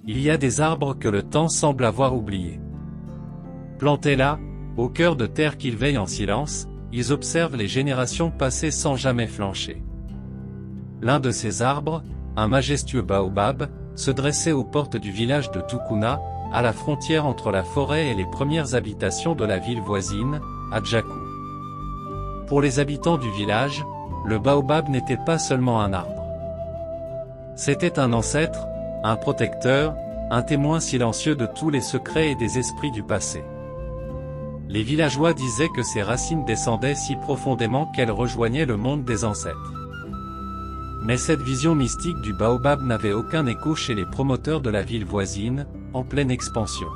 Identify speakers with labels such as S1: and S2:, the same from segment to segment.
S1: il y a des arbres que le temps semble avoir oubliés. Plantés là, au cœur de terre qu'ils veillent en silence, ils observent les générations passées sans jamais flancher. L'un de ces arbres, un majestueux baobab, se dressait aux portes du village de Tukuna, à la frontière entre la forêt et les premières habitations de la ville voisine, Adjaku. Pour les habitants du village, le baobab n'était pas seulement un arbre. C'était un ancêtre, un protecteur, un témoin silencieux de tous les secrets et des esprits du passé. Les villageois disaient que ses racines descendaient si profondément qu'elles rejoignaient le monde des ancêtres. Mais cette vision mystique du baobab n'avait aucun écho chez les promoteurs de la ville voisine, en pleine expansion.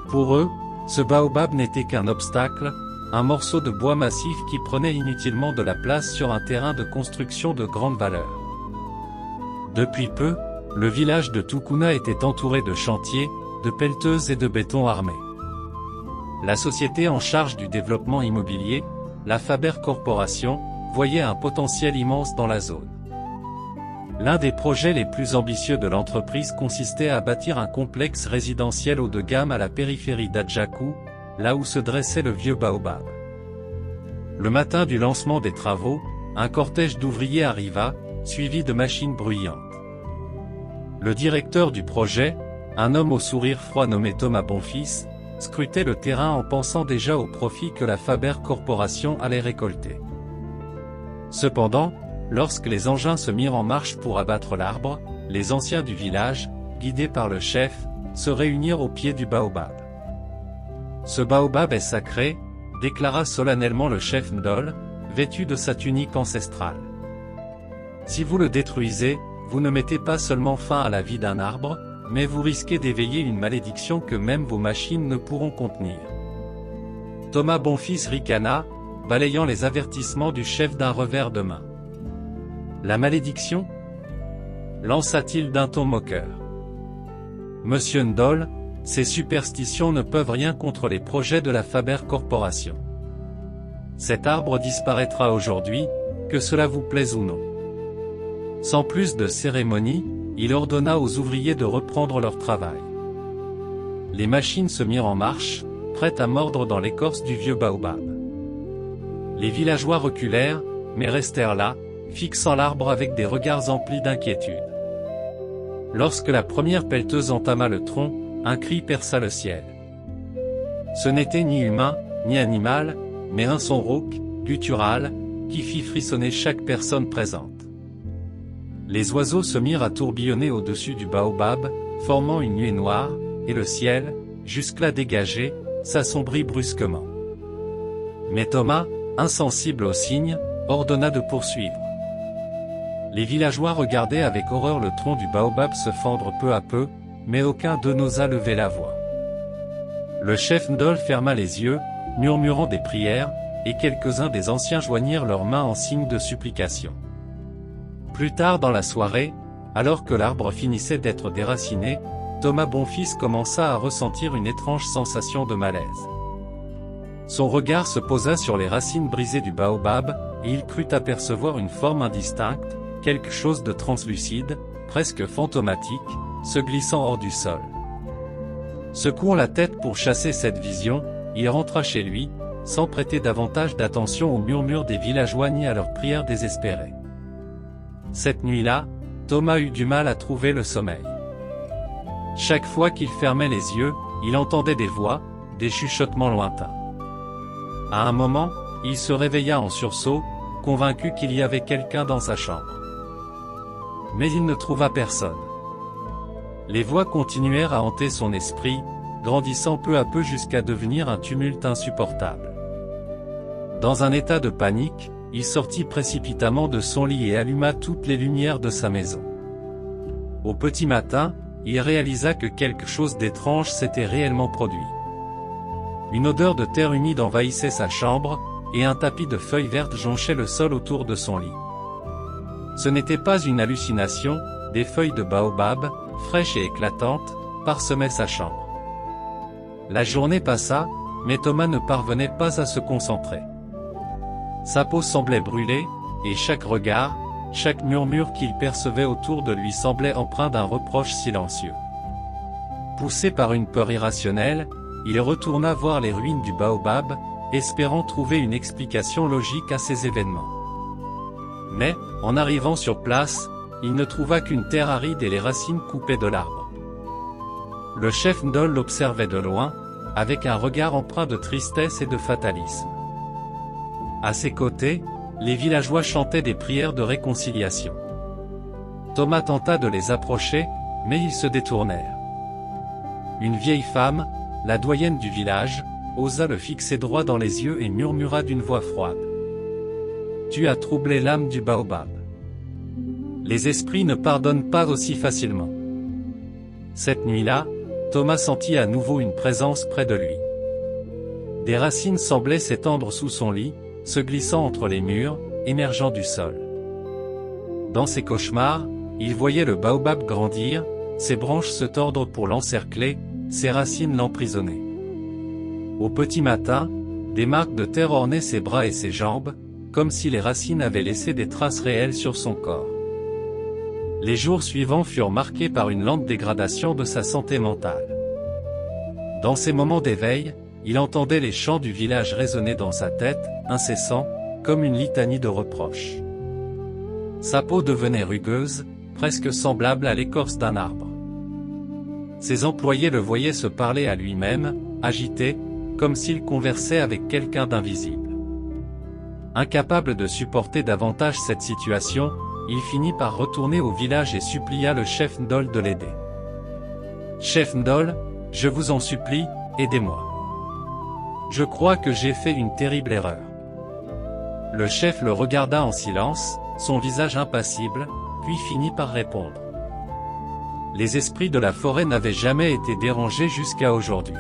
S1: Pour eux, ce baobab n'était qu'un obstacle, un morceau de bois massif qui prenait inutilement de la place sur un terrain de construction de grande valeur. Depuis peu, le village de Tukuna était entouré de chantiers, de pelleteuses et de béton armé. La société en charge du développement immobilier, la Faber Corporation, voyait un potentiel immense dans la zone. L'un des projets les plus ambitieux de l'entreprise consistait à bâtir un complexe résidentiel haut de gamme à la périphérie d'Adjaku, là où se dressait le vieux baobab. Le matin du lancement des travaux, un cortège d'ouvriers arriva, suivi de machines bruyantes. Le directeur du projet, un homme au sourire froid nommé Thomas Bonfils, scrutait le terrain en pensant déjà au profit que la Faber Corporation allait récolter. Cependant, lorsque les engins se mirent en marche pour abattre l'arbre, les anciens du village, guidés par le chef, se réunirent au pied du baobab. « Ce baobab est sacré », déclara solennellement le chef Ndol, vêtu de sa tunique ancestrale. « Si vous le détruisez, vous ne mettez pas seulement fin à la vie d'un arbre, mais vous risquez d'éveiller une malédiction que même vos machines ne pourront contenir. » Thomas Bonfils ricana, balayant les avertissements du chef d'un revers de main. « La malédiction » lança-t-il d'un ton moqueur. « Monsieur Ndol, ces superstitions ne peuvent rien contre les projets de la Faber Corporation. Cet arbre disparaîtra aujourd'hui, que cela vous plaise ou non. » Sans plus de cérémonie, il ordonna aux ouvriers de reprendre leur travail. Les machines se mirent en marche, prêtes à mordre dans l'écorce du vieux baobab. Les villageois reculèrent, mais restèrent là, fixant l'arbre avec des regards emplis d'inquiétude. Lorsque la première pelleteuse entama le tronc, un cri perça le ciel. Ce n'était ni humain, ni animal, mais un son rauque, guttural, qui fit frissonner chaque personne présente. Les oiseaux se mirent à tourbillonner au-dessus du baobab, formant une nuée noire, et le ciel, jusque-là dégagé, s'assombrit brusquement. Mais Thomas, insensible aux signes, ordonna de poursuivre. Les villageois regardaient avec horreur le tronc du baobab se fendre peu à peu, mais aucun d'eux n'osa lever la voix. Le chef Ndol ferma les yeux, murmurant des prières, et quelques-uns des anciens joignirent leurs mains en signe de supplication. Plus tard dans la soirée, alors que l'arbre finissait d'être déraciné, Thomas Bonfils commença à ressentir une étrange sensation de malaise. Son regard se posa sur les racines brisées du baobab, et il crut apercevoir une forme indistincte, quelque chose de translucide, presque fantomatique, se glissant hors du sol. Secouant la tête pour chasser cette vision, il rentra chez lui, sans prêter davantage d'attention aux murmures des villageois ni à leurs prières désespérées. Cette nuit-là, Thomas eut du mal à trouver le sommeil. Chaque fois qu'il fermait les yeux, il entendait des voix, des chuchotements lointains. À un moment, il se réveilla en sursaut, convaincu qu'il y avait quelqu'un dans sa chambre. Mais il ne trouva personne. Les voix continuèrent à hanter son esprit, grandissant peu à peu jusqu'à devenir un tumulte insupportable. Dans un état de panique, il sortit précipitamment de son lit et alluma toutes les lumières de sa maison. Au petit matin, il réalisa que quelque chose d'étrange s'était réellement produit. Une odeur de terre humide envahissait sa chambre, et un tapis de feuilles vertes jonchait le sol autour de son lit. Ce n'était pas une hallucination, des feuilles de baobab, fraîches et éclatantes, parsemaient sa chambre. La journée passa, mais Thomas ne parvenait pas à se concentrer. Sa peau semblait brûler, et chaque regard, chaque murmure qu'il percevait autour de lui semblait empreint d'un reproche silencieux. Poussé par une peur irrationnelle, il retourna voir les ruines du baobab, espérant trouver une explication logique à ces événements. Mais, en arrivant sur place, il ne trouva qu'une terre aride et les racines coupées de l'arbre. Le chef Ndol l'observait de loin, avec un regard empreint de tristesse et de fatalisme. À ses côtés, les villageois chantaient des prières de réconciliation. Thomas tenta de les approcher, mais ils se détournèrent. Une vieille femme, la doyenne du village, osa le fixer droit dans les yeux et murmura d'une voix froide. « Tu as troublé l'âme du baobab. Les esprits ne pardonnent pas aussi facilement. » Cette nuit-là, Thomas sentit à nouveau une présence près de lui. Des racines semblaient s'étendre sous son lit, se glissant entre les murs, émergeant du sol. Dans ses cauchemars, il voyait le baobab grandir, ses branches se tordre pour l'encercler, ses racines l'emprisonner. Au petit matin, des marques de terre ornaient ses bras et ses jambes, comme si les racines avaient laissé des traces réelles sur son corps. Les jours suivants furent marqués par une lente dégradation de sa santé mentale. Dans ces moments d'éveil, il entendait les chants du village résonner dans sa tête, incessants, comme une litanie de reproches. Sa peau devenait rugueuse, presque semblable à l'écorce d'un arbre. Ses employés le voyaient se parler à lui-même, agité, comme s'il conversait avec quelqu'un d'invisible. Incapable de supporter davantage cette situation, il finit par retourner au village et supplia le chef Ndol de l'aider. « Chef Ndol, je vous en supplie, aidez-moi. Je crois que j'ai fait une terrible erreur. » Le chef le regarda en silence, son visage impassible, puis finit par répondre. Les esprits de la forêt n'avaient jamais été dérangés jusqu'à aujourd'hui.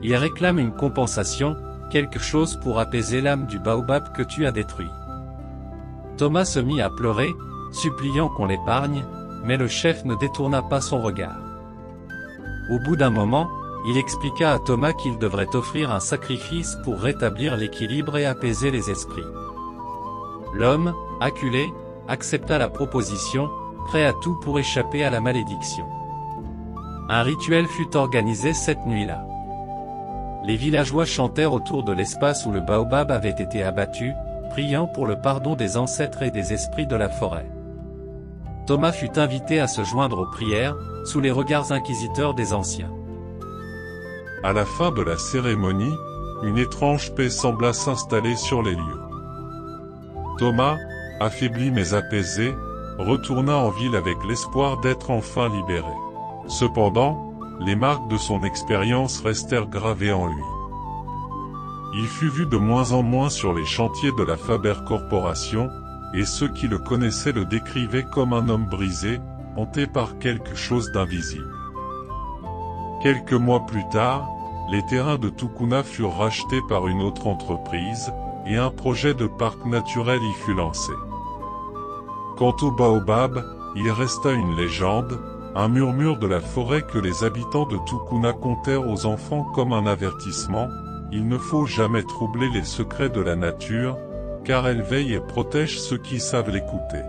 S1: Ils réclament une compensation, quelque chose pour apaiser l'âme du baobab que tu as détruit. Thomas se mit à pleurer, suppliant qu'on l'épargne, mais le chef ne détourna pas son regard. Au bout d'un moment, il expliqua à Thomas qu'il devrait offrir un sacrifice pour rétablir l'équilibre et apaiser les esprits. L'homme, acculé, accepta la proposition, prêt à tout pour échapper à la malédiction. Un rituel fut organisé cette nuit-là. Les villageois chantèrent autour de l'espace où le baobab avait été abattu, priant pour le pardon des ancêtres et des esprits de la forêt. Thomas fut invité à se joindre aux prières, sous les regards inquisiteurs des anciens.
S2: À la fin de la cérémonie, une étrange paix sembla s'installer sur les lieux. Thomas, affaibli mais apaisé, retourna en ville avec l'espoir d'être enfin libéré. Cependant, les marques de son expérience restèrent gravées en lui. Il fut vu de moins en moins sur les chantiers de la Faber Corporation, et ceux qui le connaissaient le décrivaient comme un homme brisé, hanté par quelque chose d'invisible. Quelques mois plus tard, les terrains de Tukuna furent rachetés par une autre entreprise, et un projet de parc naturel y fut lancé. Quant au baobab, il resta une légende, un murmure de la forêt que les habitants de Tukuna contèrent aux enfants comme un avertissement: il ne faut jamais troubler les secrets de la nature, car elle veille et protège ceux qui savent l'écouter.